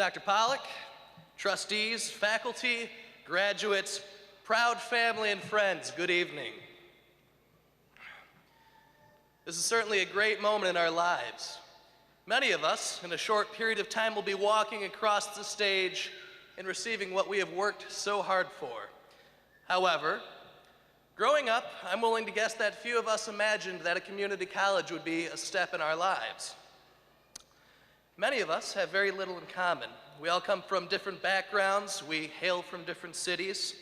Dr. Pollock, trustees, faculty, graduates, proud family and friends, good evening. This is certainly a great moment in our lives. Many of us, in a short period of time, will be walking across the stage and receiving what we have worked so hard for. However, growing up, I'm willing to guess that few of us imagined that a community college would be a step in our lives. Many of us have very little in common. We all come from different backgrounds, we hail from different cities,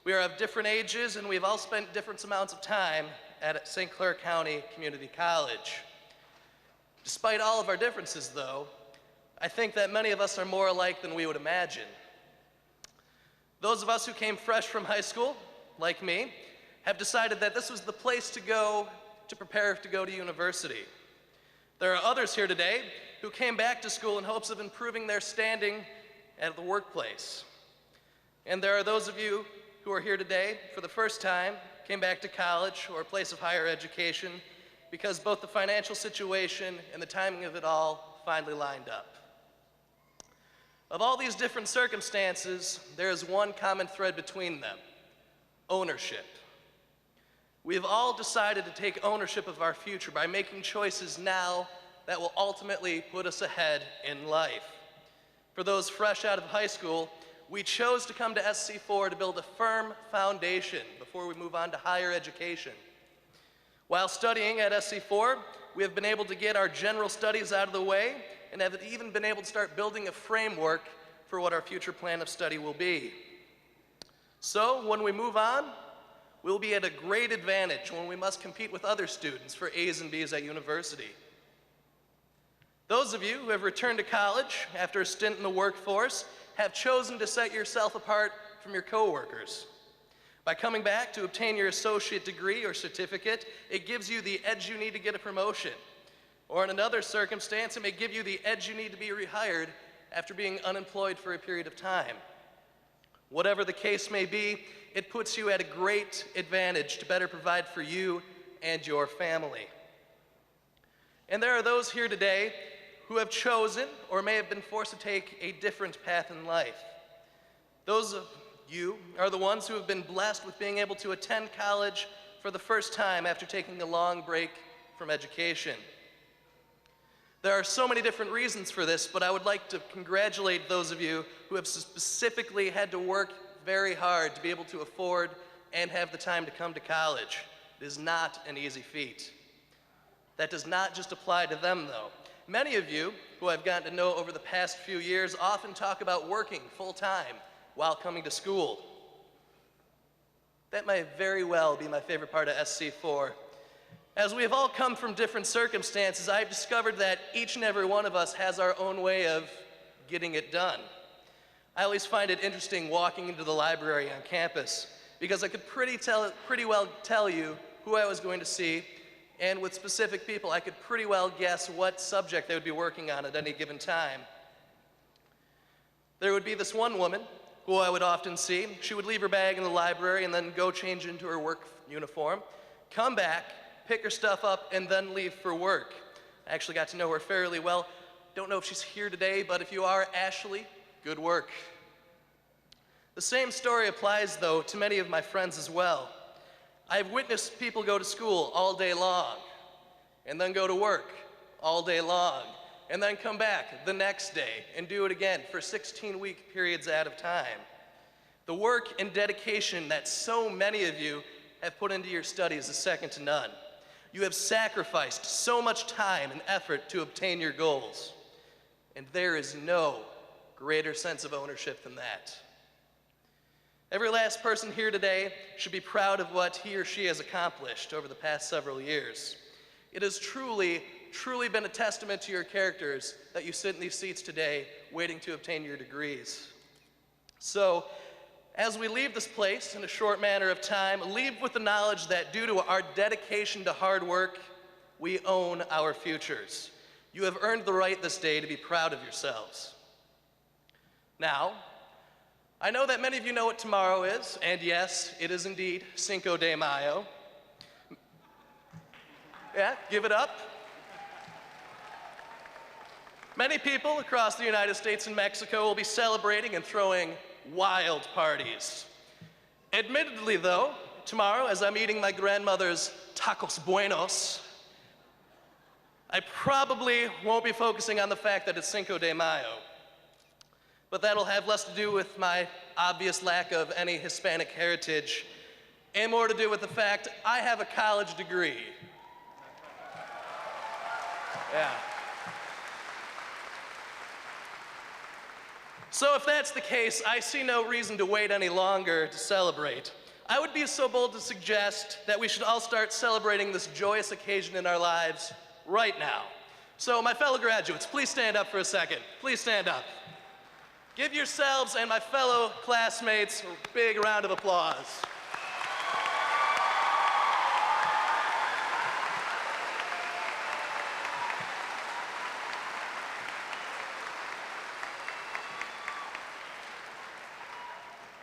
we are of different ages, and we've all spent different amounts of time at St. Clair County Community College. Despite all of our differences, though, I think that many of us are more alike than we would imagine. Those of us who came fresh from high school, like me, have decided that this was the place to go to prepare to go to university. There are others here today who came back to school in hopes of improving their standing at the workplace. And there are those of you who are here today for the first time, came back to college or a place of higher education because both the financial situation and the timing of it all finally lined up. Of all these different circumstances, there is one common thread between them: ownership. We have all decided to take ownership of our future by making choices now that will ultimately put us ahead in life. For those fresh out of high school, we chose to come to SC4 to build a firm foundation before we move on to higher education. While studying at SC4, we have been able to get our general studies out of the way and have even been able to start building a framework for what our future plan of study will be. So when we move on, we'll be at a great advantage when we must compete with other students for A's and B's at university. Those of you who have returned to college after a stint in the workforce have chosen to set yourself apart from your coworkers. By coming back to obtain your associate degree or certificate, it gives you the edge you need to get a promotion. Or in another circumstance, it may give you the edge you need to be rehired after being unemployed for a period of time. Whatever the case may be, it puts you at a great advantage to better provide for you and your family. And there are those here today who have chosen or may have been forced to take a different path in life. Those of you are the ones who have been blessed with being able to attend college for the first time after taking a long break from education. There are so many different reasons for this, but I would like to congratulate those of you who have specifically had to work very hard to be able to afford and have the time to come to college. It is not an easy feat. That does not just apply to them, though. Many of you who I've gotten to know over the past few years often talk about working full-time while coming to school. That might very well be my favorite part of SC4. As we have all come from different circumstances, I've discovered that each and every one of us has our own way of getting it done. I always find it interesting walking into the library on campus because I could pretty well tell you who I was going to see, and with specific people, I could pretty well guess what subject they would be working on at any given time. There would be this one woman who I would often see. She would leave her bag in the library and then go change into her work uniform, come back, pick her stuff up, and then leave for work. I actually got to know her fairly well. Don't know if she's here today, but if you are, Ashley, good work. The same story applies, though, to many of my friends as well. I've witnessed people go to school all day long, and then go to work all day long, and then come back the next day and do it again for 16-week periods at a time. The work and dedication that so many of you have put into your studies is second to none. You have sacrificed so much time and effort to obtain your goals, and there is no greater sense of ownership than that. Every last person here today should be proud of what he or she has accomplished over the past several years. It has truly been a testament to your characters that you sit in these seats today waiting to obtain your degrees. So, as we leave this place in a short manner of time, leave with the knowledge that due to our dedication to hard work, we own our futures. You have earned the right this day to be proud of yourselves. Now, I know that many of you know what tomorrow is, and yes, it is indeed Cinco de Mayo. Yeah, give it up. Many people across the United States and Mexico will be celebrating and throwing wild parties. Admittedly, though, tomorrow, as I'm eating my grandmother's tacos buenos, I probably won't be focusing on the fact that it's Cinco de Mayo. But that'll have less to do with my obvious lack of any Hispanic heritage and more to do with the fact I have a college degree. Yeah. So if that's the case, I see no reason to wait any longer to celebrate. I would be so bold to suggest that we should all start celebrating this joyous occasion in our lives right now. So my fellow graduates, please stand up for a second. Please stand up. Give yourselves and my fellow classmates a big round of applause.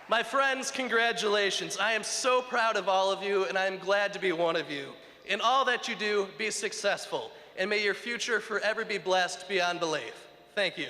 My friends, congratulations. I am so proud of all of you, and I am glad to be one of you. In all that you do, be successful, and may your future forever be blessed beyond belief. Thank you.